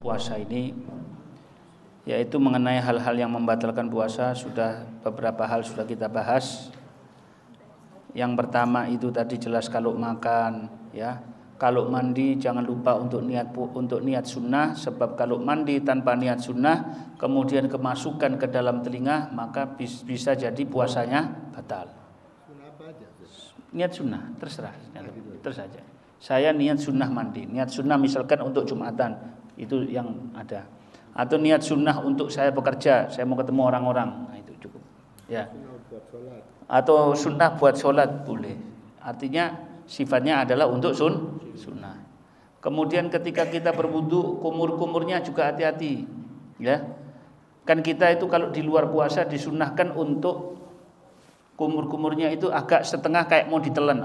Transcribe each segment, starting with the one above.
puasa ini, yaitu mengenai hal-hal yang membatalkan puasa. Sudah beberapa hal sudah kita bahas. Yang pertama itu tadi jelas kalau makan, ya. Kalau mandi jangan lupa untuk niat sunnah, sebab kalau mandi tanpa niat sunnah kemudian kemasukan ke dalam telinga maka bisa jadi puasanya batal. Niat sunnah terserah, terus saja. Saya niat sunnah mandi, niat sunnah misalkan untuk Jumatan, itu yang ada. Atau niat sunnah untuk saya bekerja, saya mau ketemu orang-orang, nah itu cukup. Ya. Atau sunnah buat sholat boleh. Artinya sifatnya adalah untuk sunnah. Kemudian ketika kita berwudu, kumur-kumurnya juga hati-hati, ya. Kan kita itu kalau di luar puasa disunnahkan untuk kumur-kumurnya itu agak setengah kayak mau ditelan,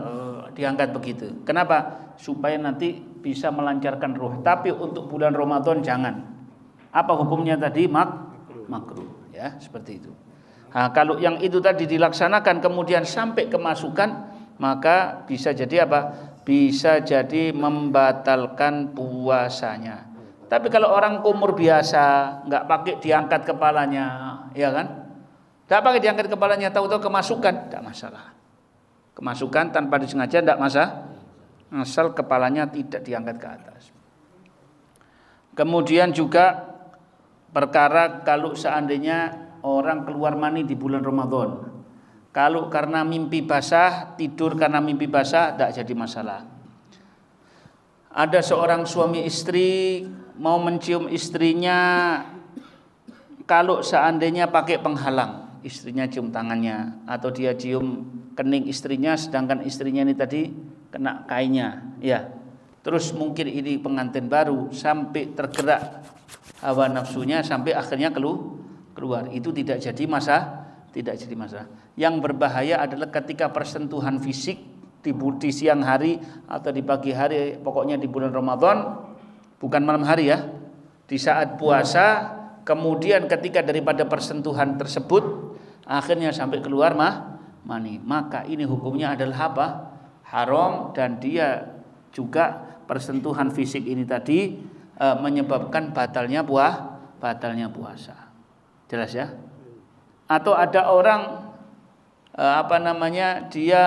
diangkat begitu. Kenapa? Supaya nanti bisa melancarkan ruh. Tapi untuk bulan Ramadan jangan. Apa hukumnya tadi? Makruh, ya, seperti itu. Nah, kalau yang itu tadi dilaksanakan kemudian sampai kemasukan, maka bisa jadi apa? Bisa jadi membatalkan puasanya. Tapi kalau orang kumur biasa, nggak pakai diangkat kepalanya, ya kan? Nggak pakai diangkat kepalanya, tahu-tahu kemasukan, tidak masalah. Kemasukan tanpa disengaja tidak masalah, asal kepalanya tidak diangkat ke atas. Kemudian juga perkara kalau seandainya orang keluar mani di bulan Ramadan. Kalau karena mimpi basah, tidur karena mimpi basah, tidak jadi masalah. Ada seorang suami istri mau mencium istrinya, kalau seandainya pakai penghalang, istrinya cium tangannya, atau dia cium kening istrinya, sedangkan istrinya ini tadi kena kainnya, ya. Terus mungkin ini pengantin baru, sampai tergerak hawa nafsunya, sampai akhirnya keluar. Itu tidak jadi masalah. Tidak jadi masalah. Yang berbahaya adalah ketika persentuhan fisik di siang hari atau di pagi hari, pokoknya di bulan Ramadan, bukan malam hari ya. Di saat puasa, kemudian ketika daripada persentuhan tersebut akhirnya sampai keluar mani, maka ini hukumnya adalah apa? Haram, dan dia juga persentuhan fisik ini tadi menyebabkan batalnya puasa. Jelas ya? Atau ada orang dia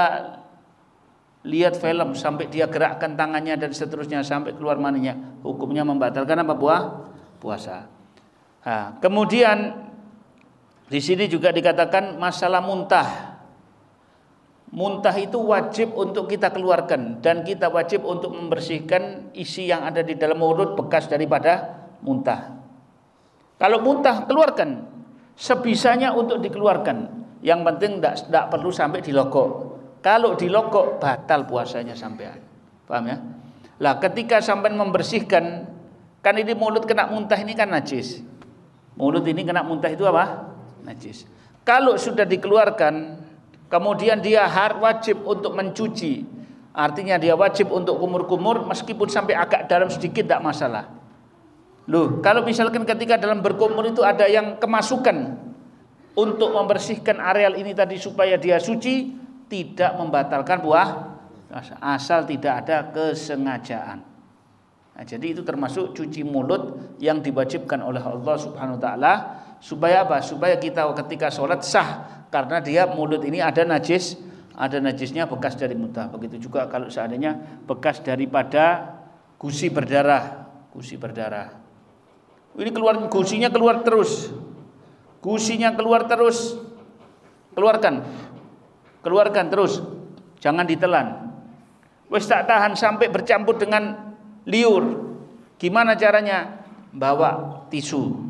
lihat film sampai dia gerakkan tangannya dan seterusnya sampai keluar maninya, hukumnya membatalkan apa? Puasa. Nah, kemudian di sini juga dikatakan masalah muntah. Muntah itu wajib untuk kita keluarkan, dan kita wajib untuk membersihkan isi yang ada di dalam mulut bekas daripada muntah. Kalau muntah keluarkan sebisanya untuk dikeluarkan. Yang penting tidak perlu sampai dilokok. Kalau dilokok batal puasanya sampean. Paham ya? Lah ketika sampean membersihkan, kan ini mulut kena muntah ini kan najis. Mulut ini kena muntah itu apa? Najis. Kalau sudah dikeluarkan, kemudian dia wajib untuk mencuci. Artinya dia wajib untuk kumur-kumur meskipun sampai agak dalam sedikit tidak masalah. Loh, kalau misalkan ketika dalam berkumur itu ada yang kemasukan untuk membersihkan areal ini tadi supaya dia suci, tidak membatalkan puasa, asal tidak ada kesengajaan. Nah, jadi itu termasuk cuci mulut yang diwajibkan oleh Allah Subhanahu wa taala, supaya apa? Supaya kita ketika sholat sah, karena dia mulut ini ada najisnya bekas dari muntah. Begitu juga kalau seandainya bekas daripada gusi berdarah. Ini gusinya keluar terus. Keluarkan terus. Jangan ditelan. Wis tak tahan sampai bercampur dengan liur. Gimana caranya? Bawa tisu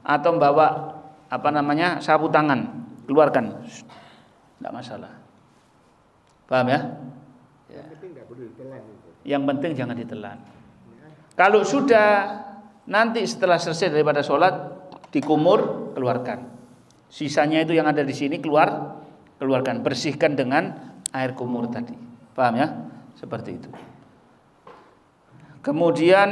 atau bawa sapu tangan, keluarkan. Enggak masalah. Paham ya? Yang penting jangan ditelan. Kalau sudah nanti setelah selesai daripada sholat dikumur, keluarkan. Sisanya itu yang ada di sini keluarkan, bersihkan dengan air kumur tadi. Paham ya? Seperti itu. Kemudian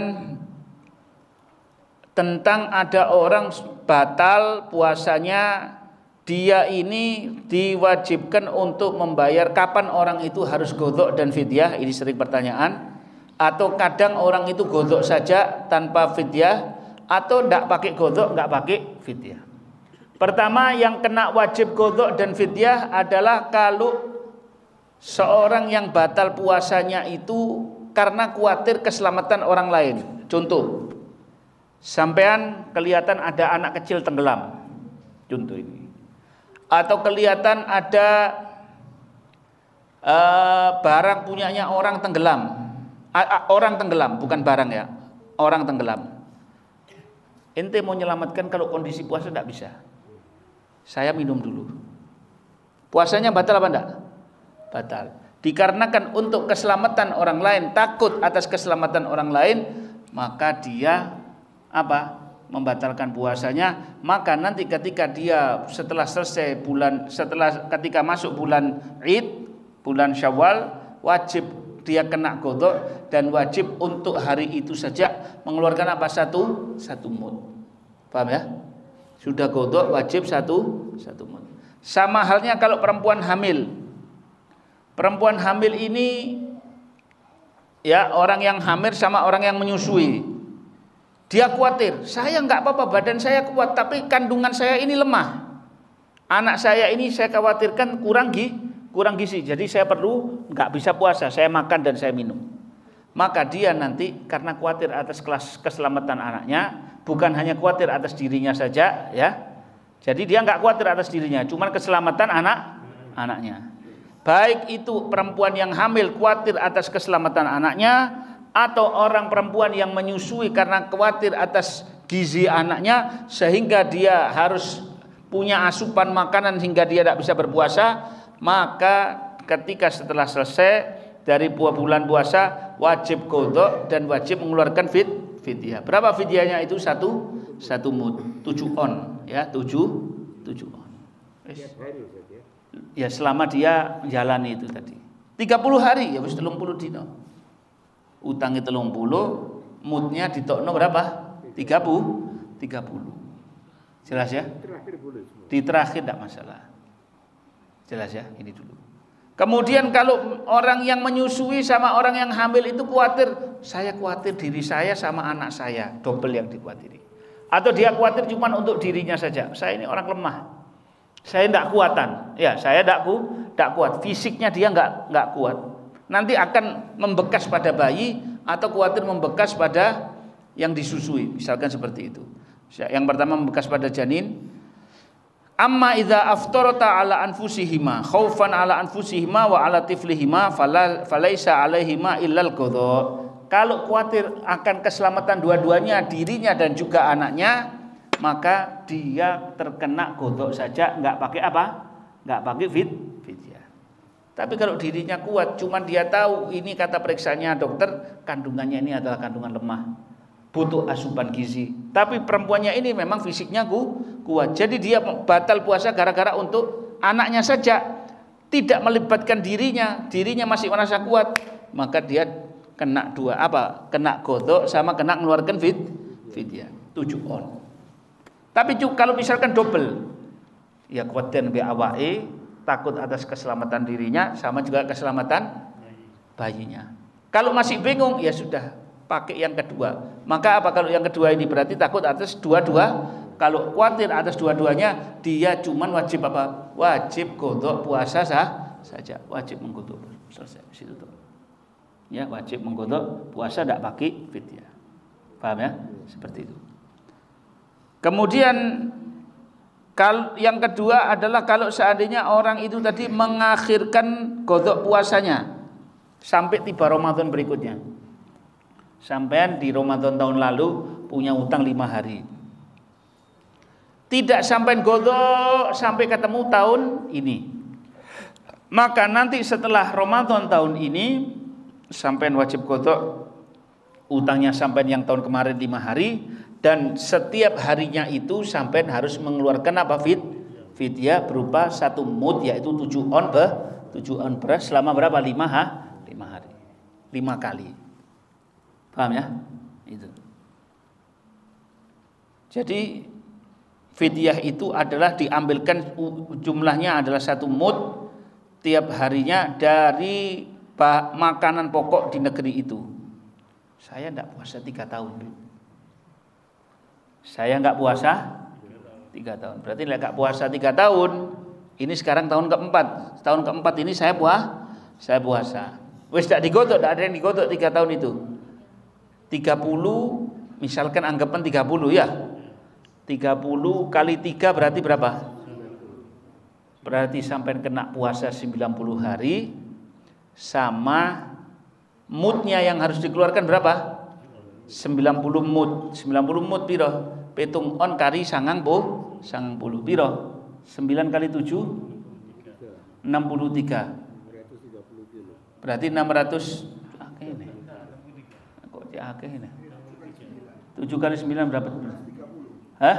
tentang ada orang batal puasanya, dia ini diwajibkan untuk membayar. Kapan orang itu harus qadha dan fidyah? Ini sering pertanyaan. Atau kadang orang itu qadha saja tanpa fidyah, atau tidak pakai qadha, nggak pakai fidyah. Pertama yang kena wajib qadha dan fidyah adalah kalau seorang yang batal puasanya itu karena khawatir keselamatan orang lain. Contoh, sampean kelihatan ada anak kecil tenggelam, contoh ini, atau kelihatan ada barang punyanya orang tenggelam, orang tenggelam, bukan barang ya, orang tenggelam. Ente mau menyelamatkan kalau kondisi puasa tidak bisa, saya minum dulu, puasanya batal apa enggak? Batal. Dikarenakan untuk keselamatan orang lain, takut atas keselamatan orang lain, maka dia apa? Membatalkan puasanya. Maka nanti ketika dia setelah selesai bulan, ketika masuk bulan Id, bulan Syawal, wajib dia kena qadha dan wajib untuk hari itu saja mengeluarkan apa? Satu mud. Paham ya? Sudah qadha wajib satu mud. Sama halnya kalau perempuan hamil. Perempuan hamil ini ya, orang yang hamil sama orang yang menyusui. Dia khawatir, saya enggak apa-apa, badan saya kuat, tapi kandungan saya ini lemah. Anak saya ini saya khawatirkan kurang gizi. Jadi saya perlu enggak bisa puasa, saya makan dan saya minum. Maka dia nanti karena khawatir atas keselamatan anaknya, bukan hanya khawatir atas dirinya saja ya. Jadi dia enggak khawatir atas dirinya, cuma keselamatan anaknya. Baik itu perempuan yang hamil khawatir atas keselamatan anaknya, atau orang perempuan yang menyusui karena khawatir atas gizi anaknya sehingga dia harus punya asupan makanan hingga dia tidak bisa berpuasa, maka ketika setelah selesai dari bulan puasa wajib qadha dan wajib mengeluarkan fidyah. Berapa fidyahnya itu? Satu mud, 7 on ya, 7 on. Ya selama dia jalani itu tadi 30 hari ya wis 30 dino. Utangi 30, mudnya ditokno berapa? 30. Jelas ya? Di terakhir tidak masalah. Jelas ya? Ini dulu. Kemudian kalau orang yang menyusui sama orang yang hamil itu khawatir, saya khawatir diri saya sama anak saya, double yang dikhawatiri. Atau dia khawatir cuma untuk dirinya saja. Saya ini orang lemah. Saya tidak kuatan, ya saya tidak kuat, fisiknya dia nggak kuat. Nanti akan membekas pada bayi atau khawatir membekas pada yang disusui, misalkan seperti itu. Yang pertama membekas pada janin. Amma idza aftarata ala anfusihima khaufan ala anfusihima wa ala tiflihima falaisa alaihima illal qadha. Kalau khawatir akan keselamatan dua-duanya, dirinya dan juga anaknya, maka dia terkena qadha saja, enggak pakai apa? Enggak pakai fidyah. Tapi kalau dirinya kuat, cuman dia tahu ini kata periksanya dokter, kandungannya ini adalah kandungan lemah, butuh asupan gizi. Tapi perempuannya ini memang fisiknya kuat. Jadi dia batal puasa gara-gara untuk anaknya saja, tidak melibatkan dirinya masih merasa kuat, maka dia kena dua apa? Kena qadha sama kena mengeluarkan fidyah. 7 on. Tapi kalau misalkan double, ya kuatin be awake, takut atas keselamatan dirinya sama juga keselamatan bayinya. Kalau masih bingung, ya sudah pakai yang kedua. Maka apa kalau yang kedua ini berarti takut atas dua-dua. Kalau khawatir atas dua-duanya, dia cuman wajib apa? Wajib qadha puasa saja. Wajib mengqadha. Selesai situ tuh. Ya, wajib mengqadha puasa tidak pakai fidyah. Paham ya? Seperti itu. Kemudian yang kedua adalah kalau seandainya orang itu tadi mengakhirkan qadha puasanya sampai tiba Ramadan berikutnya. Sampean di Ramadan tahun lalu punya utang 5 hari. Tidak sampai qadha sampai ketemu tahun ini. Maka nanti setelah Ramadan tahun ini sampean wajib qadha utangnya sampean yang tahun kemarin 5 hari. Dan setiap harinya itu sampai harus mengeluarkan apa? Fidyah berupa 1 mud, yaitu 7 on beras selama berapa? 5 hari. 5 kali. Paham ya? Itu. Jadi fidyah itu adalah diambilkan jumlahnya adalah 1 mud tiap harinya dari makanan pokok di negeri itu. Saya tidak puasa 3 tahun. Saya nggak puasa 3 tahun. Berarti nggak puasa 3 tahun. Ini sekarang tahun keempat. Tahun keempat ini saya puasa. Wis tak digodok, tak ada yang digodok 3 tahun itu. 30, misalkan anggapan 30 ya. 30 kali 3 berarti berapa? Berarti sampai kena puasa 90 hari sama mudnya yang harus dikeluarkan berapa? 90 mud. 90 mud piro? Petung on kari sangang puluh piro? 9 kali 7 63. Berarti 600 akeh ini. Kok akeh ini? 7 kali 9 berapa? Hah?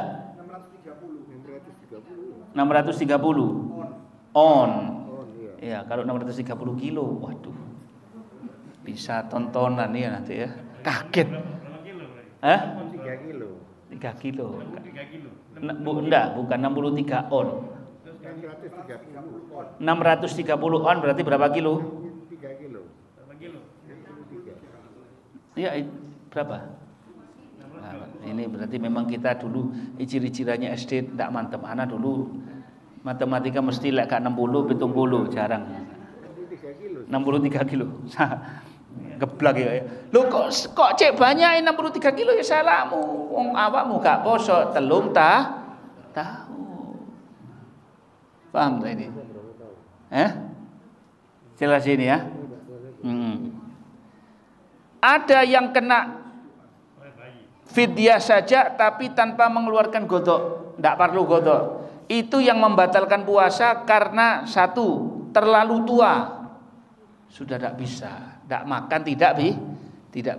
630 on. Ya, kalau 630 kilo, waduh. Bisa tontonan ya nanti ya. Kaget. Hah? 3 kilo. 3 kilo. Enggak, bukan 63 on. 630 on berarti berapa kilo? 3 kilo. Berapa kilo? Iya, berapa? Nah, ini berarti memang kita dulu ciri-cirinya SD tidak mantep. Anak dulu matematika mesti lek 60, 70 jarang. 63 kilo. Geblak ya. Lho kok cek banyak 63 kilo ya salahmu. Wong awakmu gak poso telung tahu. Paham tak ini? Jelas ini ya. Ada yang kena fidyah saja tapi tanpa mengeluarkan godok, tidak perlu godok. Itu yang membatalkan puasa karena satu, terlalu tua, sudah tidak bisa, tidak makan tidak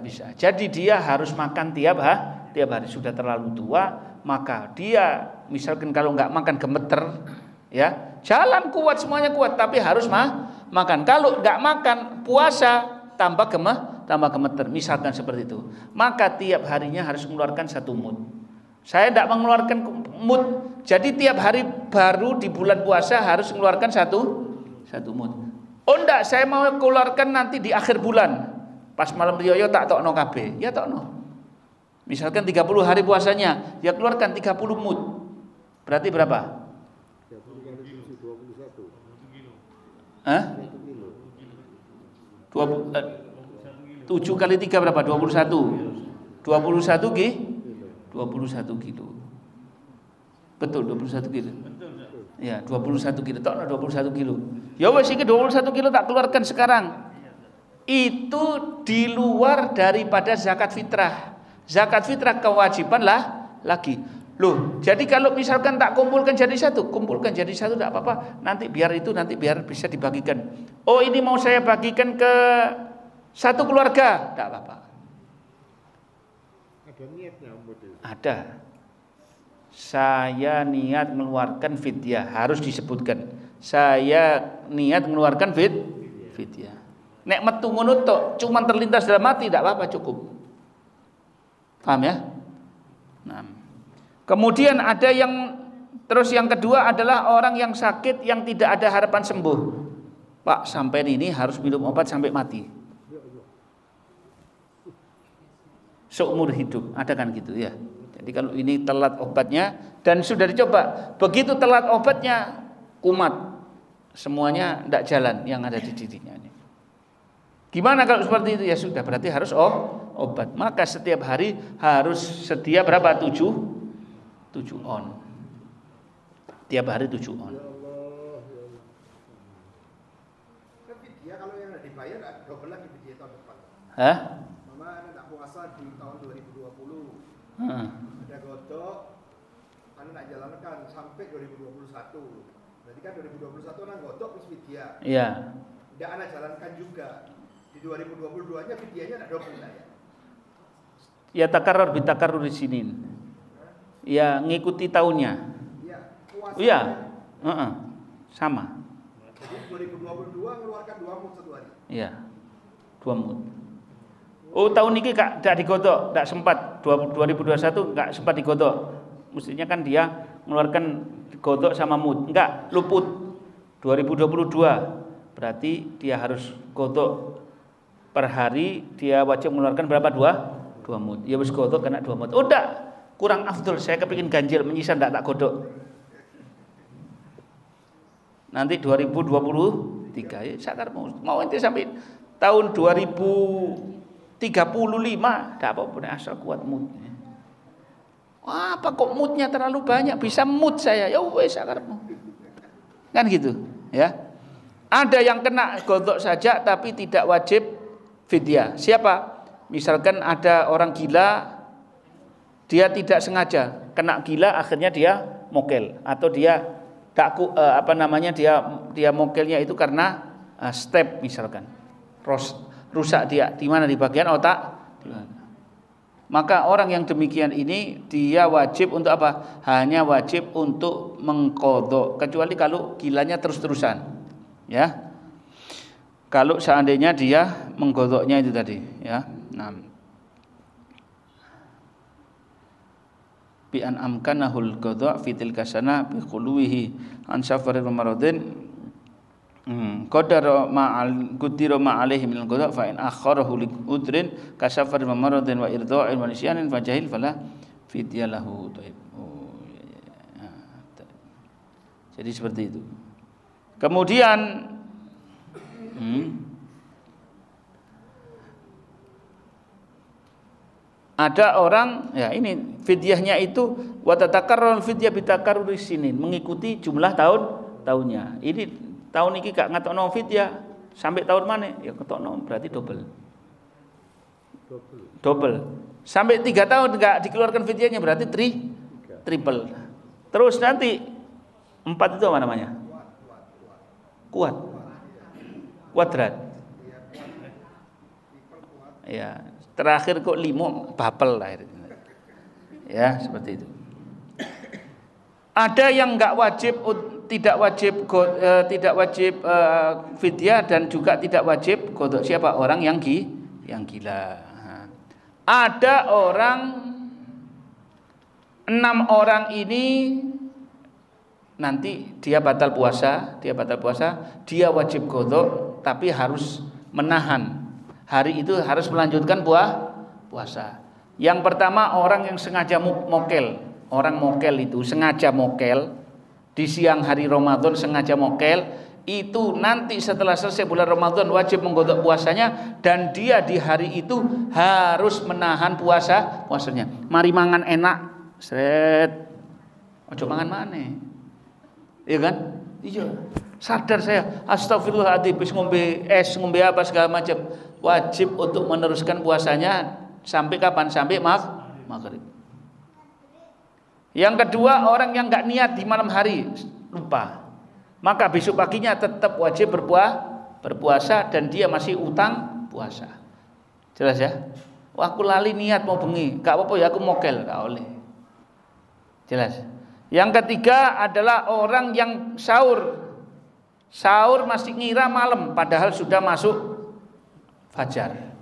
bisa. Jadi dia harus makan tiap hari. Sudah terlalu tua, maka dia misalkan kalau nggak makan gemeter, ya jalan kuat semuanya kuat, tapi harus makan. Kalau nggak makan puasa tambah gemeter, misalkan seperti itu, maka tiap harinya harus mengeluarkan 1 mud. Saya tidak mengeluarkan mud, jadi tiap hari baru di bulan puasa harus mengeluarkan satu mud. Oh enggak, saya mau keluarkan nanti di akhir bulan, pas malam riyaya tak tokno kabeh, ya tokno. Misalkan 30 hari puasanya, ya keluarkan 30 mud. Berarti berapa? 7 kali 3 berapa? 21 kilo. Betul 21 kilo. Ya, 21 kilo. Tok 21 kilo. Ya wes iki 21 kilo tak keluarkan sekarang. Itu di luar daripada zakat fitrah. Zakat fitrah kewajiban lagi. Loh, jadi kalau misalkan tak kumpulkan jadi satu tidak apa-apa. Nanti biar bisa dibagikan. Oh, ini mau saya bagikan ke satu keluarga, tidak apa-apa. Ada niatnya model. Ada. Saya niat mengeluarkan fidyah, harus disebutkan. Saya niat mengeluarkan fidyah. Nek metu ngono tok, cuman terlintas dalam hati tidak apa-apa, cukup. Paham ya? Nah. Kemudian ada yang kedua adalah orang yang sakit yang tidak ada harapan sembuh. Pak, sampai ini harus minum obat sampai mati. Seumur hidup, ada kan gitu ya. Jadi kalau ini telat obatnya dan sudah dicoba, begitu telat obatnya kumat, semuanya tidak jalan yang ada di dirinya ini. Gimana kalau seperti itu? Ya sudah, berarti harus obat. Maka setiap hari harus sedia berapa? 7 on. Tiap hari 7 on. Fidyah kalau yang tidak dibayar double lagi fidyah tahun depan. Hah? Mama tidak puasa di tahun 2020. Ada godok, tidak jalankan sampai 2021. Berarti kan 2021 nang godok wis fidyah. Iya. Tidak anak jalankan juga. Di 2022-nya fidyahnya tidak double ya. Ya takarrur bitakarrur di sini. Ya ngikuti tahunnya. Iya, puasa. Iya. Sama. Jadi 2022 mengeluarkan 2 mud satu hari. Iya. 2 mud. Oh, tahun ini Kak tidak digodok, tidak sempat. 2021 enggak sempat digodok. Mestinya kan dia mengeluarkan godok sama mud. Enggak, luput. 2022. Berarti dia harus godok per hari, dia wajib mengeluarkan berapa? 2 mud. Ya wis godok kena 2 mud. Oh, enggak. kurang afdol, saya kepingin ganjil, menyisa ndak tak godok. Nanti 2023 ya sakarmu. Mau ente sampai tahun 2035 ndak apa-apa asal kuat moodnya. Wah, apa kok moodnya terlalu banyak, bisa mood saya. Ya wes sakarmu. Kan gitu, ya. Ada yang kena godok saja tapi tidak wajib fidyah. Siapa? Misalkan ada orang gila, dia tidak sengaja kena gila, akhirnya dia mokel atau dia dia mokelnya itu karena step misalkan rusak dia di mana, di bagian otak. Maka orang yang demikian ini dia wajib untuk apa? Hanya wajib untuk mengqadha, kecuali kalau gilanya terus-terusan, ya. Kalau seandainya dia menggodoknya itu tadi, ya. Nah, bi an amkanahul qadha fi tilka sana bi khuluwihi an safarin maradin qadara ma'al qudira ma'alaihi min al-qadha fa in akharahu li udrin ka safarin maradin wa irda'in wa nisyanin fa jahil fala fidyah lahu. Jadi seperti itu. Kemudian ada orang, ya ini fidyahnya itu wa tatakarrarul fidyah bitakarruri sinin, mengikuti jumlah tahunnya. Ini tahun ini gak ngatokno fidyah sampai tahun mana? Ya ngatokno berarti double. Sampai 3 tahun enggak dikeluarkan fidyahnya berarti triple. Terus nanti 4 itu apa namanya? Kuadrat. Ya. Terakhir kok 5 bapel lah. Ya, seperti itu. Ada yang enggak wajib, tidak wajib fidyah dan juga tidak wajib qadha. Siapa? Orang yang gila. Ada orang 6 orang ini nanti dia batal puasa, dia wajib qadha tapi harus menahan. Hari itu harus melanjutkan puasa. Yang pertama orang yang sengaja mokel. Orang mokel itu sengaja mokel di siang hari Ramadan, sengaja mokel itu nanti setelah selesai bulan Ramadan wajib menggodok puasanya, dan dia di hari itu harus menahan puasanya. Mari mangan enak, sret. Ojo mangan maneh. Iya kan? Iya. Sadar saya, astagfirullahaladzim, habis ngombe es, ngombe apa segala macam. Wajib untuk meneruskan puasanya sampai kapan? Sampai maghrib. Yang kedua, orang yang enggak niat di malam hari, lupa, maka besok paginya tetap wajib berpuasa dan dia masih utang puasa. Jelas ya? Wah, aku lali niat mau bengi, enggak apa-apa ya aku mokel, enggak oleh. Jelas. Yang ketiga adalah orang yang sahur masih ngira malam padahal sudah masuk fajar.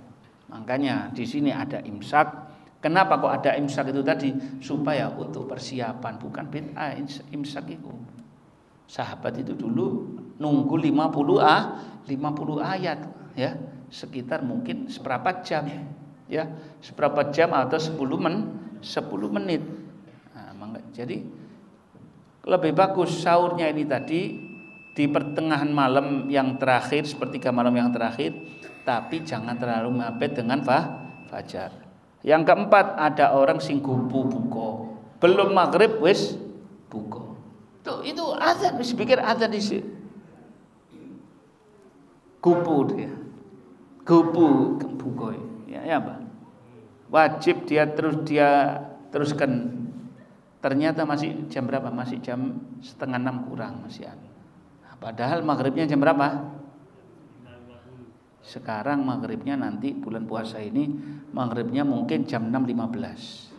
Makanya di sini ada imsak. Kenapa kok ada imsak itu tadi? Supaya untuk persiapan, bukan bid'ah imsak itu. Sahabat itu dulu nunggu 50 ayat, ya, sekitar mungkin seperempat jam, ya, seperempat jam atau 10 menit. Nah, jadi lebih bagus sahurnya ini tadi di pertengahan malam yang terakhir, sepertiga malam yang terakhir, tapi jangan terlalu mepet dengan fajar. Yang keempat, ada orang sing gupu buka, belum maghrib wis buka. Itu azan, wis pikir azan dhisik. Gupu dia. Gupu buka. Ya apa? Wajib dia teruskan. Ternyata masih jam berapa? Masih jam 5:30 kurang masih. Padahal maghribnya jam berapa? Sekarang maghribnya nanti bulan puasa ini maghribnya mungkin jam 6.15.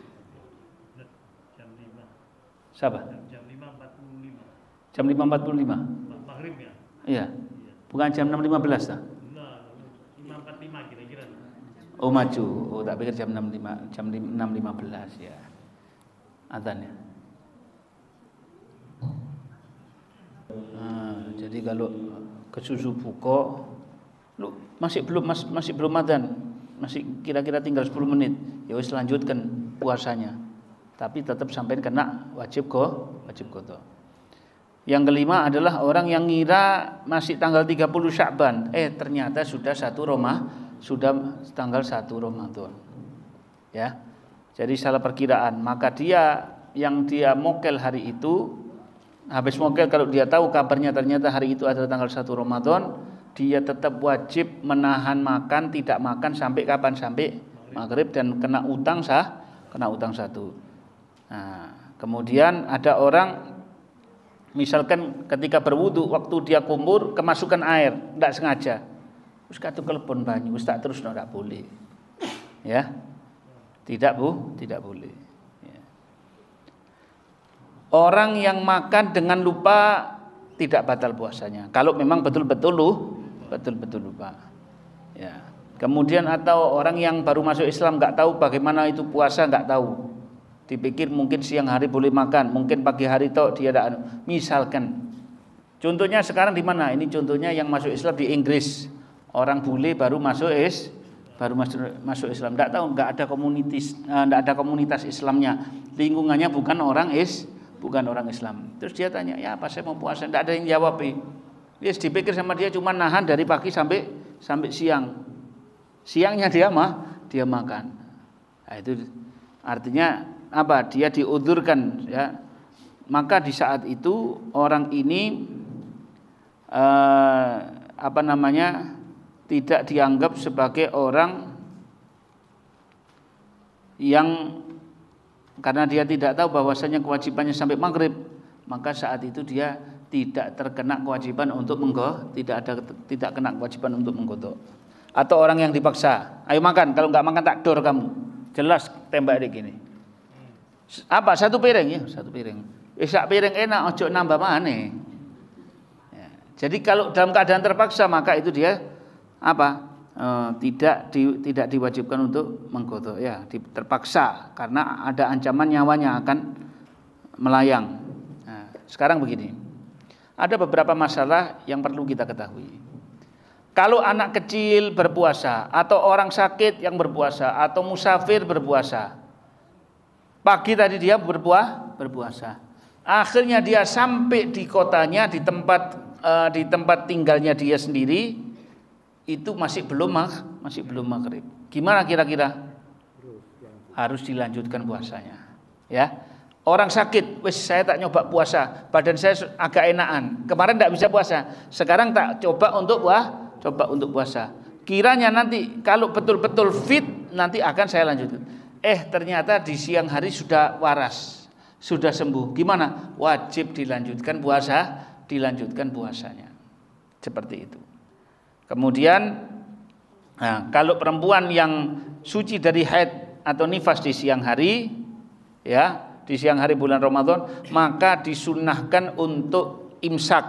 Jam 5. Siapa? Jam 5.45. Jam 5.45. Maghribnya. Iya. Bukan jam 6.15 dah. Nah, 5.45 kira-kira. Oh maju. Oh tak pikir jam 6.15 ya. Adzannya. Jadi kalau kesusu buka, lu masih belum adzan, masih kira-kira tinggal 10 menit. Ya wis lanjutkan puasanya. tapi tetap sampai kena wajib qada. Yang kelima adalah orang yang ngira masih tanggal 30 Sya'ban, ternyata sudah tanggal 1 Ramadan. Ya. Jadi salah perkiraan, maka dia mokel hari itu, habis mokel kalau dia tahu kabarnya ternyata hari itu adalah tanggal 1 Ramadan, dia tetap wajib menahan makan, tidak makan sampai kapan? Sampai maghrib, dan kena utang 1. Nah, kemudian ada orang misalkan ketika berwudu waktu dia kumur kemasukan air, tidak sengaja. Wis katu kelepon banyu, wis tak terus tidak boleh. Ya. Tidak boleh. Ya. Orang yang makan dengan lupa tidak batal puasanya. Kalau memang betul-betul lupa. Ya. Kemudian atau orang yang baru masuk Islam nggak tahu bagaimana itu puasa, nggak tahu. Dipikir mungkin siang hari boleh makan, mungkin pagi hari toh dia ada. Misalkan, contohnya sekarang di mana? Ini contohnya yang masuk Islam di Inggris. Orang bule baru masuk Islam, tidak tahu, nggak ada komunitas Islamnya, lingkungannya bukan orang Islam. Terus dia tanya, ya apa saya mau puasa? Tidak ada yang jawab. Yes, dipikir sama dia cuma nahan dari pagi sampai siang. Siangnya dia makan. Nah, itu artinya apa? Dia diudurkan, ya. Maka di saat itu orang ini tidak dianggap sebagai orang yang, karena dia tidak tahu bahwasanya kewajibannya sampai maghrib, maka saat itu dia tidak terkena kewajiban untuk tidak kena kewajiban untuk mengqadha. Atau orang yang dipaksa, ayo makan, kalau nggak makan tak dor kamu, jelas tembak dia gini. Apa? 1 piring ya, 1 piring. Sak piring enak, ojo nambah maneh. Ya. Jadi kalau dalam keadaan terpaksa maka itu dia tidak diwajibkan untuk mengqadha, ya, terpaksa karena ada ancaman nyawanya akan melayang. Nah, sekarang begini, ada beberapa masalah yang perlu kita ketahui. Kalau anak kecil berpuasa, atau orang sakit yang berpuasa, atau musafir berpuasa, pagi tadi dia berpuasa, akhirnya dia sampai di kotanya, di tempat tinggalnya dia sendiri, itu masih belum maghrib. Gimana kira-kira? Harus dilanjutkan puasanya. Ya, orang sakit, saya tak nyoba puasa, badan saya agak enakan. Kemarin tidak bisa puasa, sekarang tak coba untuk puasa. Kiranya nanti kalau betul-betul fit nanti akan saya lanjutkan. Ternyata di siang hari sudah waras, sudah sembuh. Gimana? Wajib dilanjutkan puasanya. Seperti itu. Kemudian kalau perempuan yang suci dari haid atau nifas di siang hari, ya, di siang hari bulan Ramadan, maka disunnahkan untuk imsak,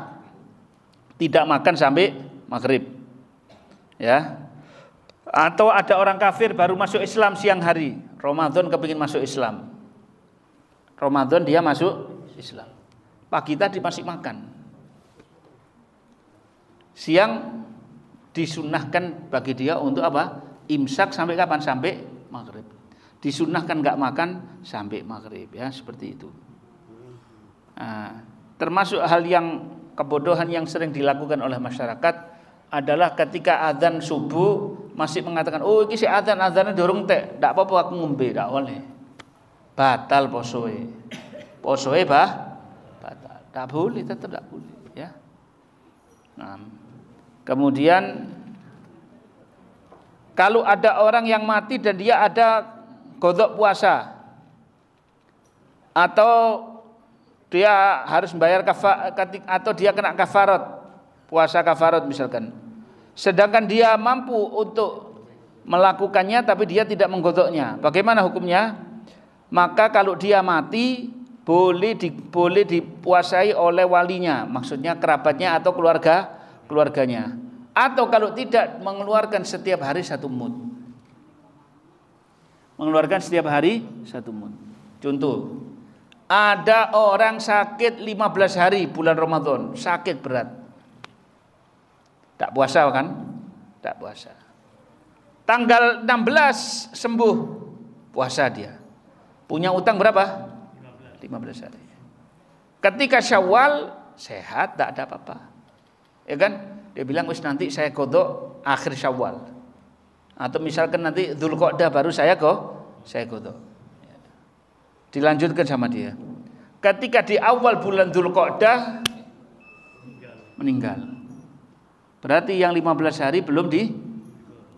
tidak makan sampai maghrib, ya. Atau ada orang kafir baru masuk Islam siang hari, Ramadan kepingin masuk Islam, Ramadan dia masuk Islam, pagi tadi masih makan, siang disunnahkan bagi dia untuk apa? Imsak sampai kapan? Sampai maghrib. Disunnahkan nggak makan sampai maghrib, ya, seperti itu. Nah, termasuk hal yang kebodohan yang sering dilakukan oleh masyarakat adalah ketika azan subuh masih mengatakan, oh ini si azannya dorong teh, tidak apa-apa aku ngombe, tidak boleh, batal posoe batal, tak boleh, tetap tidak boleh, ya. Nah, kemudian kalau ada orang yang mati dan dia ada qadha puasa, atau dia harus membayar atau dia kena kafarat, puasa kafarat misalkan, sedangkan dia mampu untuk melakukannya tapi dia tidak mengqadhanya, bagaimana hukumnya? Maka kalau dia mati boleh dipuasai oleh walinya, maksudnya kerabatnya atau keluarganya, atau kalau tidak mengeluarkan setiap hari 1 mud. Mengeluarkan setiap hari 1 mud. Contoh, ada orang sakit 15 hari bulan Ramadan, sakit berat, tak puasa kan? Tak puasa. Tanggal 16 sembuh, puasa dia. Punya utang berapa? 15 hari. Ketika Syawal sehat, tak ada apa-apa. Ya kan? Dia bilang wis nanti saya kodok akhir Syawal. Atau misalkan nanti Dzulqa'dah baru saya kodok. Dilanjutkan sama dia. Ketika di awal bulan Dzulqa'dah meninggal. Berarti yang 15 hari belum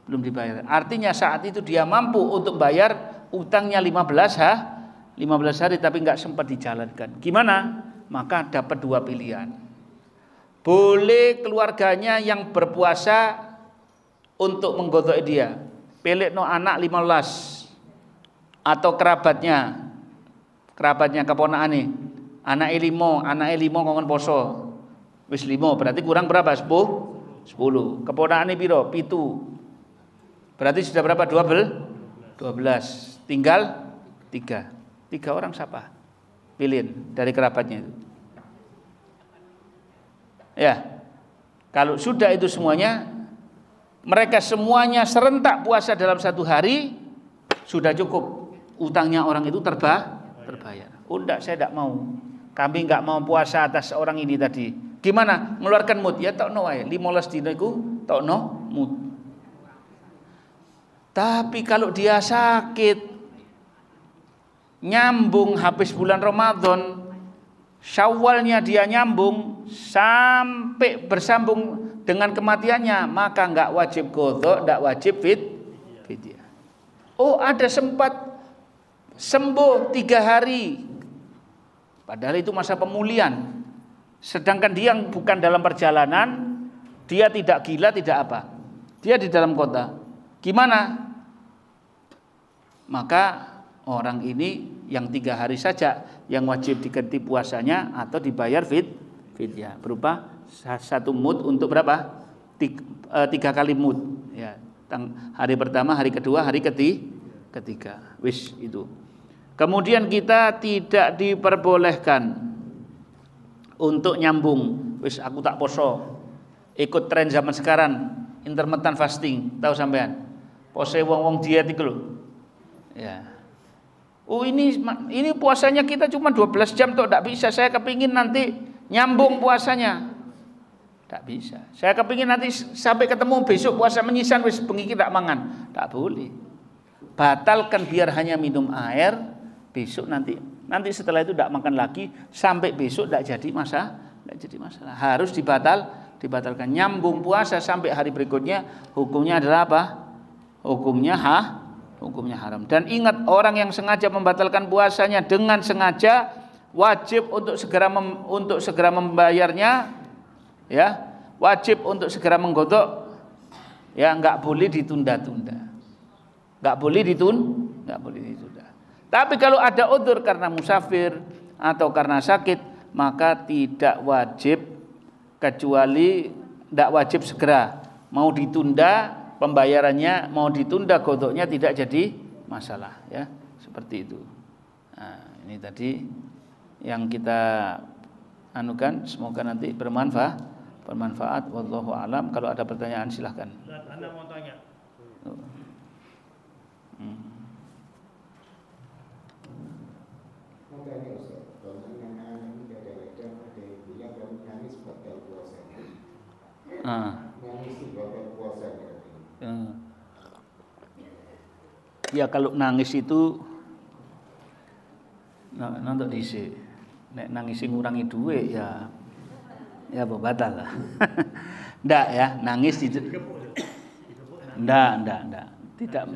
dibayar. Artinya saat itu dia mampu untuk bayar utangnya 15 hari tapi nggak sempat dijalankan. Gimana? Maka dapat dua pilihan. Boleh keluarganya yang berpuasa untuk menggodok dia. Pilih no anak 15 atau kerabatnya keponakan nih. Anak limo kongen poso. Wis 5 berarti kurang berapa? 10. Keponakan piro? 7. Berarti sudah berapa? 12. Tinggal 3 orang siapa? Pilih dari kerabatnya itu. Ya. Kalau sudah itu semuanya, mereka semuanya serentak puasa dalam satu hari, sudah cukup. Utangnya orang itu terbayar. Udah, saya tidak mau. Kami nggak mau puasa atas orang ini tadi. Gimana? Mengeluarkan mood. Ya tokno wae. 15 dina iku tokno mood. Tapi kalau dia sakit, nyambung habis bulan Ramadan, Syawalnya dia nyambung sampai bersambung dengan kematiannya, maka nggak wajib qadha, nggak wajib fidyah. Oh, ada sempat sembuh 3 hari, padahal itu masa pemulihan. Sedangkan dia yang bukan dalam perjalanan, dia tidak gila, tidak apa, dia di dalam kota. Gimana? Maka orang ini yang 3 hari saja yang wajib diganti puasanya atau dibayar fidyah berupa 1 mud untuk berapa? 3 kali mud. Ya, hari pertama, hari kedua, hari ketiga. Wis itu. Kemudian kita tidak diperbolehkan untuk nyambung. Wis aku tak poso. Ikut tren zaman sekarang, intermittent fasting, tahu sampean? Pose wong-wong diet iku lho. Ya. Oh ini puasanya kita cuma 12 jam toh, enggak bisa. Saya kepingin nanti nyambung puasanya. Enggak bisa. Saya kepingin nanti sampai ketemu besok puasa menyisan wis bengi iki tak mangan. Enggak boleh. Batalkan biar hanya minum air. Besok nanti setelah itu tidak makan lagi sampai besok tidak jadi masalah. Harus dibatalkan. Nyambung puasa sampai hari berikutnya, hukumnya adalah apa? Hukumnya haram. Dan ingat, orang yang sengaja membatalkan puasanya dengan sengaja wajib untuk segera membayarnya, ya, wajib untuk segera menggodok, ya, nggak boleh ditunda-tunda, nggak boleh ditunda. Tapi kalau ada udzur karena musafir atau karena sakit, maka tidak wajib, kecuali tidak wajib segera. Mau ditunda pembayarannya, mau ditunda godoknya tidak jadi masalah, ya, seperti itu. Nah, ini tadi yang kita anukan, semoga nanti bermanfaat. Wallahu a'lam. Kalau ada pertanyaan silahkan. Anda mau tanya? Tanya Ustaz, kalau anak-anak ini kadang-kadang ada yang bilang kalau nangis batal puasanya. Nangis itu batal puasanya. Ya kalau nangis itu nonton dhisik. Nek nangis ngurangi duit ya batal lah. Ndak ya, nangis itu ndak.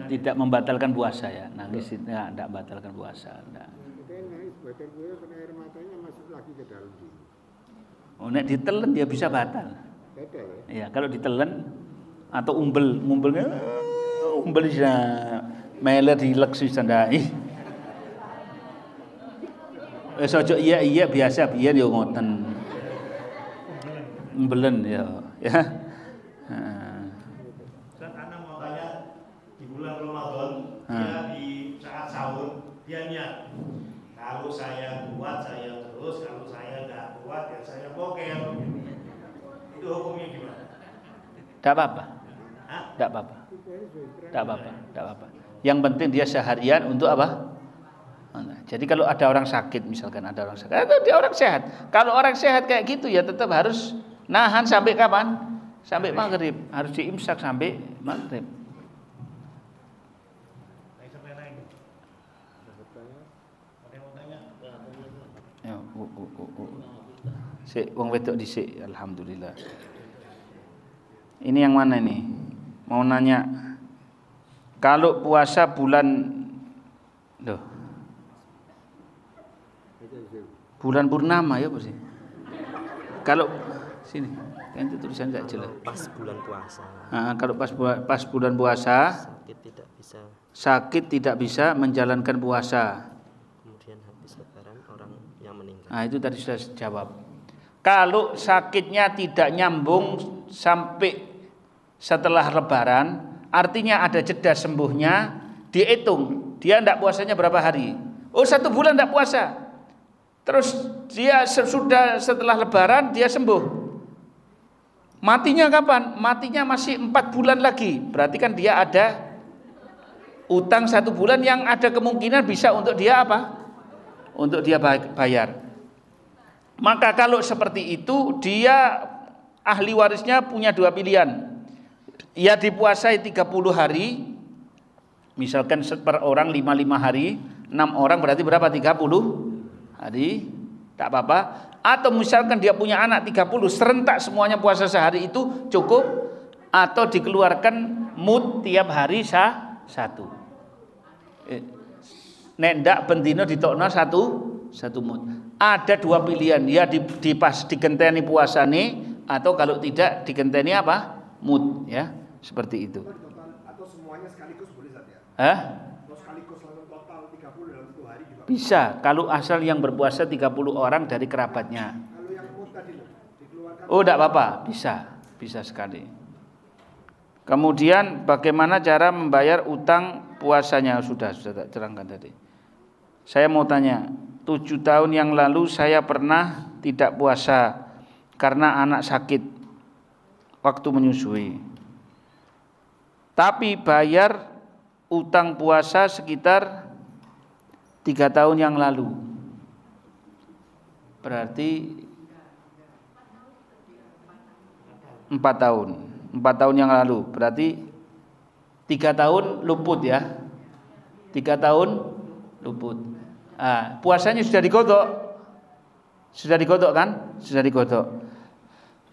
Tidak membatalkan puasa ya. Nangis ndak membatalkan puasa, ndak. Batal puasa karena air matanya masuk lagi ke dalam diri. Oh, nek ditelen dia bisa batal. Batal Ya, ya? kalau ditelen atau umbelnya bisa meler dilek sandai. Wis aja iya biasa biyen yo ngoten. Umbelen ya. Ustaz, Anda mau tanya, di bulan Ramadan dia di saat sahur dia niat, kalau saya kuat saya terus, kalau saya nggak kuat ya saya boker. Itu hukumnya gimana? Tidak apa-apa. Yang penting dia seharian untuk apa? Jadi kalau ada orang sakit, misalkan ada orang sakit, atau dia orang sehat. Kalau orang sehat kayak gitu ya tetap harus nahan sampai kapan? Sampai maghrib. Harus diimsak sampai maghrib. Ya, Sik wong wedok dhisik, alhamdulillah. Ini yang mana nih? Mau nanya. Kalau puasa bulan bulan purnama ya apa sih? Kalau sini, kan itu tulisan enggak jelas. Pas bulan puasa. Kalau pas bulan puasa sakit tidak bisa menjalankan puasa. Kemudian habis lebaran orang yang meninggal. Itu tadi sudah jawab. Kalau sakitnya tidak nyambung sampai setelah lebaran, artinya ada jeda sembuhnya, dihitung dia tidak puasanya berapa hari. 1 bulan tidak puasa. Terus dia sudah setelah lebaran dia sembuh. Matinya kapan? Matinya masih 4 bulan lagi. Berarti kan dia ada utang 1 bulan yang ada kemungkinan bisa untuk dia apa? Untuk dia bayar. Maka kalau seperti itu dia ahli warisnya punya 2 pilihan. Ya dipuasai 30 hari. Misalkan per orang 5 hari, 6 orang berarti berapa? 30 hari, tak apa-apa. Atau misalkan dia punya anak 30, serentak semuanya puasa sehari itu cukup. Atau dikeluarkan mud tiap hari 1. Nek ndak bendino ditokno 1 mud. Ada 2 pilihan, ya digenteni puasane, atau kalau tidak digenteni apa? Mud, ya. Seperti itu. Atau semuanya sekaligus boleh saja. Atau sekaligus langsung total 30 dalam 1 hari juga. Bisa, kalau asal yang berpuasa 30 orang dari kerabatnya. Kalau yang mud tadi dikeluarkan. Tidak apa-apa, bisa sekali. Kemudian bagaimana cara membayar utang puasanya? Sudah tak terangkan tadi. Saya mau tanya, 7 tahun yang lalu saya pernah tidak puasa karena anak sakit waktu menyusui. Tapi bayar utang puasa sekitar 3 tahun yang lalu. Berarti 4 tahun. 4 tahun yang lalu. Berarti 3 tahun luput ya. 3 tahun luput. Puasanya sudah digodok. Sudah digodok kan? Sudah digodok.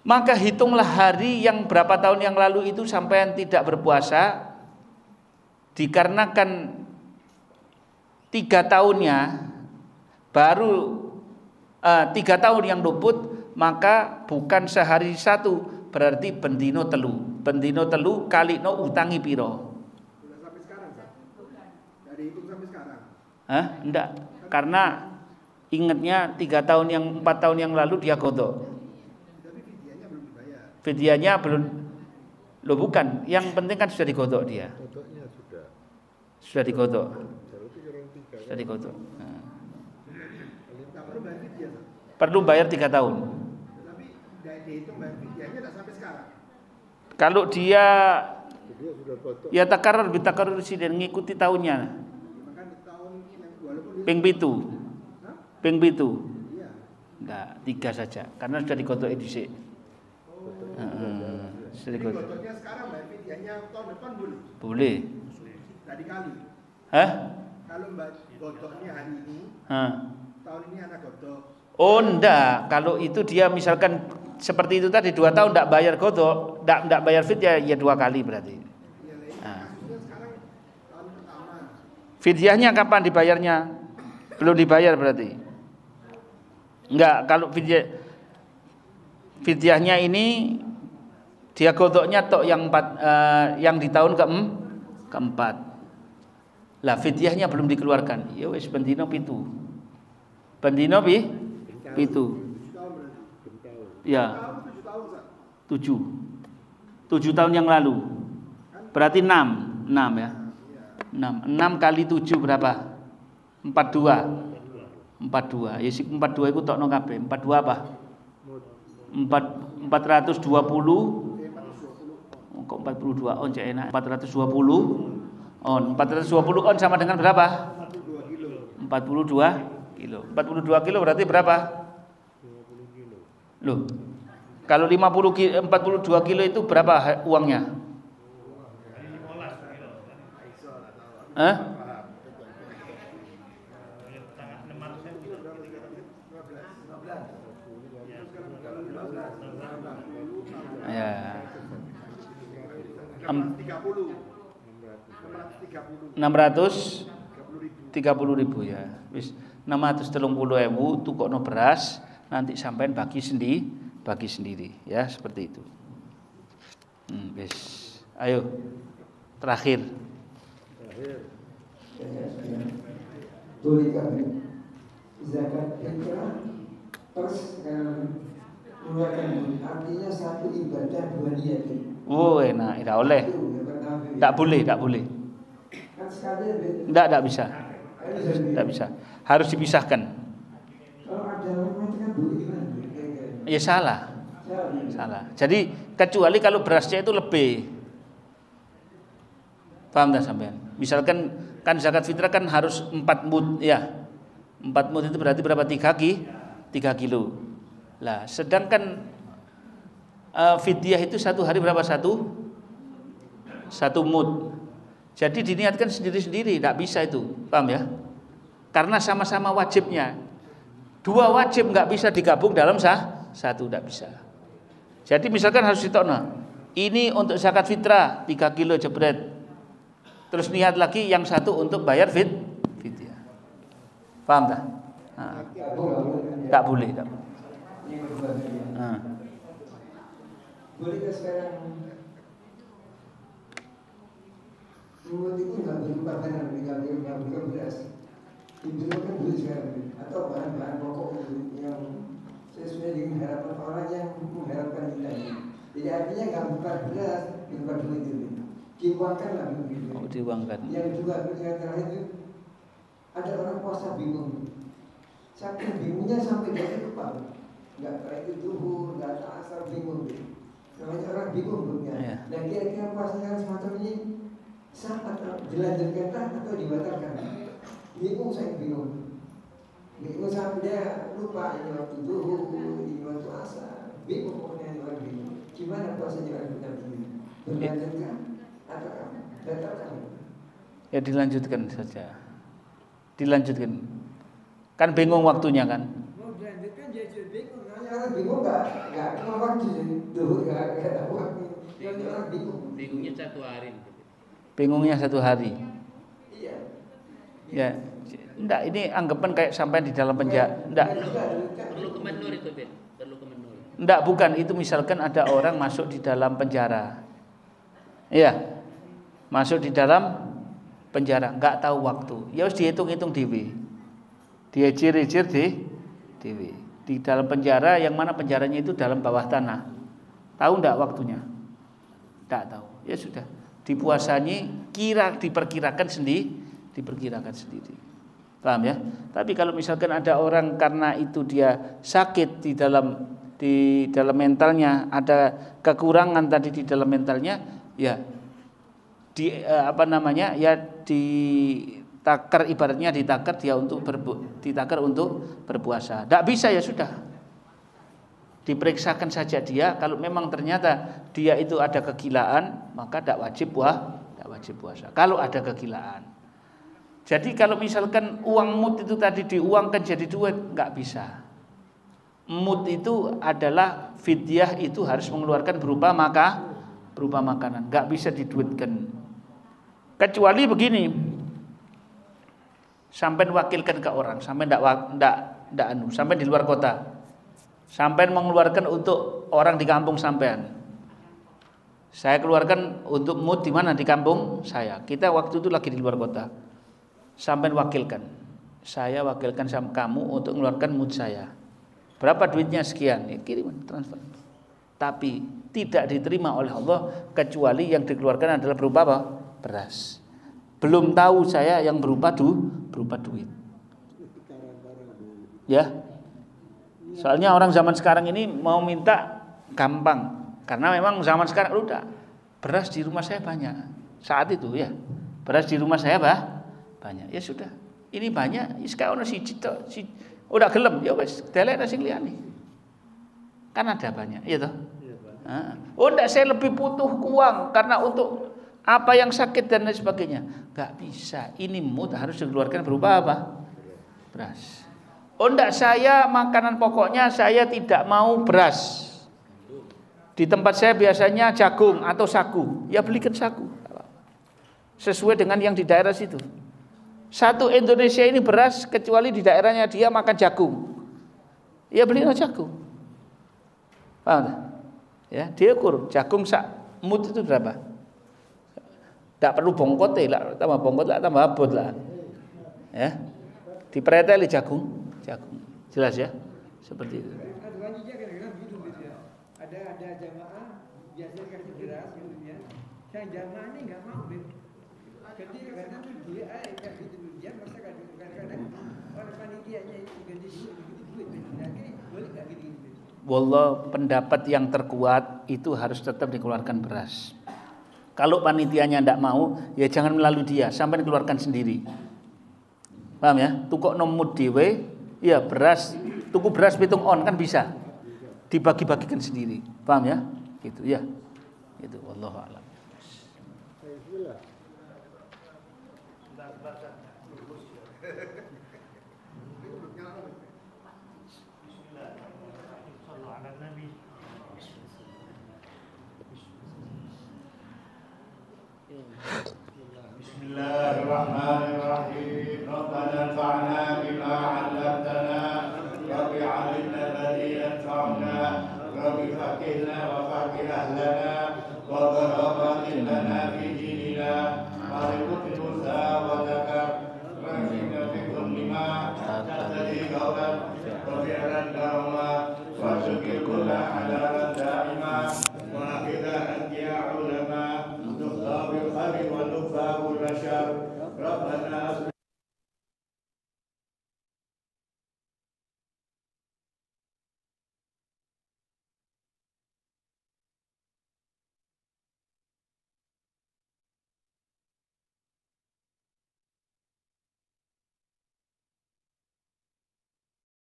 Maka hitunglah hari yang berapa tahun yang lalu itu sampai tidak berpuasa. Dikarenakan 3 tahunnya baru 3 tahun yang luput, maka bukan sehari 1, berarti bendino telu kali no utangi piro. Sudah sampai sekarang, Pak? Tidak dihitung sampai sekarang? Enggak, karena ingatnya 4 tahun yang lalu dia godok. Fidyahnya belum. Loh bukan, yang penting kan sudah digodok dia. Godoknya sudah digodok. Sudah digodok. Perlu bayar 3 tahun. Tapi dihitung bayar fidyahnya tidak sampai sekarang. Kalau dia ya takarur siden ngikuti tahunnya. Maka tahun yang walaupun ping pitu. Iya. Enggak, 3 saja karena sudah digodok dhisik. Jadi godoknya sekarang bayar fidyahnya tahun depan boleh? Boleh. Tadi kali. Kalau godoknya hari ini, tahun ini anak godok. Enggak, kalau itu dia misalkan seperti itu tadi 2 tahun enggak bayar godok, enggak bayar fidyah ya 2 kali berarti. Sekarang tahun pertama. Fidyahnya kapan dibayarnya? Belum dibayar berarti. Enggak, kalau fidyahnya ini dia godoknya tok yang di tahun keempat. Lah fidyahnya belum dikeluarkan. Ya wis bendino pitu. Bendino pitu. Ya. 7 tahun yang lalu. Berarti 6 ya. 6 kali 7 berapa? 42. Ya sik 42 iku tokno kabeh. 42 apa? 420. Kok 42 on cek enak. 420 on. 420 on sama dengan berapa? 42 kilo. 42 kilo. 42 kilo berarti berapa? 50 kilo. Loh. Kalau 42 kilo itu berapa uangnya? Hah? Ya. 630.000 ya. Wis 630.000 tukokno beras, nanti sampean bagi sendiri ya, seperti itu. Wis. Ayo. Terakhir. Boleh kami zakat fitrah terus mengeluarkan duit, artinya satu ibadah dua niat. Oh enak, tidak boleh. Tidak boleh. Kan sekali tidak bisa. Tidak bisa. Harus dipisahkan. Kalau ada orang mengatakan boleh gimana? Ya salah. Jadi kecuali kalau berasnya itu lebih. Paham tak sampean? Misalkan kan zakat fitrah kan harus 4 mud ya. 4 mud itu berarti berapa? 3 kilo. Lah, sedangkan fidyah itu satu hari berapa? Satu mud. Jadi diniatkan sendiri-sendiri, tidak bisa itu. Paham ya? Karena sama-sama wajibnya. 2 wajib nggak bisa digabung dalam satu, tidak bisa. Jadi misalkan harus ditokno. Ini untuk zakat fitrah 3 kilo jebret. Terus niat lagi yang satu untuk bayar fidyah. Paham tak? Tak boleh. Bolehkah sekarang menurut itu nggak berupa barang, nggak berupa beras, diberikan dulu sekarang, atau bahan-bahan pokok yang sesuai dengan harapan orang yang mengharapkan kita. Jadi artinya nggak berupa beras, berupa duit itu. Diuangkanlah begitu. Diuangkan. Yang juga yang terakhir itu ada orang puasa bingung. Saking bingungnya sampai dari kepala. Nggak kayak itu duhur, nggak asal bingung. Namanya orang bingung dunia. Ya. Nah kira-kira puasanya semacam ini sah atau dilanjutkan atau dibatalkan? Bingung, saya bingung. Bingung sampai dia lupa ini waktu duhur, ini waktu asar. Bingung pokoknya orang bingung. Gimana puasanya orang benar begini? Berlanjutkan? Ya dilanjutkan saja. Dilanjutkan. Kan bingung waktunya kan? Mau dilanjutkan jadi bingung. Orang bingung enggak waktu dulu enggak ada waktu. Yang orang bingung. Bingungnya 1 hari. Bingungnya 1 hari. Iya. Ya, enggak, ini anggapan kayak sampai di dalam penjara. Enggak. Perlu kemenur itu, Ben. Perlu kemenur. Enggak, bukan. Itu misalkan ada orang masuk di dalam penjara. Iya. Masuk di dalam penjara, enggak tahu waktu. Ya harus dihitung-hitung dewe. Diejir-ejir dewe. Di dalam penjara yang mana penjaranya itu dalam bawah tanah. Tahu enggak waktunya? Enggak tahu. Ya sudah. Dipuasanya diperkirakan sendiri. Paham ya? Tapi kalau misalkan ada orang karena itu dia sakit di dalam mentalnya, ada kekurangan tadi di dalam mentalnya, ya ditakar, ibaratnya ditakar dia untuk berpuasa. Tidak bisa, ya sudah. Diperiksakan saja dia, kalau memang ternyata dia itu ada kegilaan, maka tidak wajib puasa. Kalau ada kegilaan. Jadi kalau misalkan uang mut itu tadi diuangkan jadi duit, nggak bisa. Mut itu adalah fidyah, itu harus mengeluarkan berupa makanan, nggak bisa diduitkan. Kecuali begini, sampai wakilkan ke orang, sampai sampai di luar kota, sampai mengeluarkan untuk orang di kampung sampean. Saya keluarkan untuk mut di mana, di kampung saya. Kita waktu itu lagi di luar kota. Sampai wakilkan, saya wakilkan sama kamu untuk mengeluarkan mut saya. Berapa duitnya? Sekian, ya, kirim transfer. Tapi tidak diterima oleh Allah kecuali yang dikeluarkan adalah berupa apa? Beras. Belum tahu saya yang berupa duit. Ya. Soalnya orang zaman sekarang ini mau minta gampang. Karena memang zaman sekarang udah beras di rumah saya banyak. Saat itu ya. Beras di rumah saya banyak. Ya sudah. Ini banyak, wis kae ono siji tok. Ora gelem, ya wis delek sing liyane. Kan ada banyak, iya toh? Oh enggak, saya lebih butuh uang karena untuk apa yang sakit dan lain sebagainya. Enggak bisa. Ini mood harus dikeluarkan berupa apa? Beras. Oh enggak, saya makanan pokoknya saya tidak mau beras. Di tempat saya biasanya jagung atau sagu. Ya belikan sagu. Sesuai dengan yang di daerah situ. Satu Indonesia ini beras kecuali di daerahnya dia makan jagung. Ya belilah jagung. Paham tak? Ya, dia ukur jagung sak mut itu berapa? Tak perlu bongkot lah, tambah bongkot lah, tambah abot lah. Ya. Dipereteli jagung. Jelas ya? Seperti itu. Ada jamaah biasanya kasih beras gitu ya. Yang jamaah ini enggak mau, Beb. Karena dia kasih dia masa kadang-kadang orang panitianya itu ganti duit. Boleh enggak gitu? Wallah, pendapat yang terkuat itu harus tetap dikeluarkan beras. Kalau panitianya tidak mau, ya jangan melalui dia, sampai dikeluarkan sendiri. Paham ya? Tukok nomut dewe, ya beras, tuku beras pitung on kan bisa. Dibagi-bagikan sendiri. Paham ya? Gitu ya. Itu wallahu a'lam. Bismillahirrahmanirrahim. Rabbana anfa'na bima 'allamtana Rabbi 'allimna alladhi yanfa'una Rabbi faqihna wa faqih ahlana wa gharabatin lana fi dinina wa rikutu wa zakar wa inna fikum lima tadri qawlan wa fi'lan darama wa syukir kulla halalan da'ima wa akhidah anbiya ulama nukhta bil khair wa nukhfa bil bashar Rabbana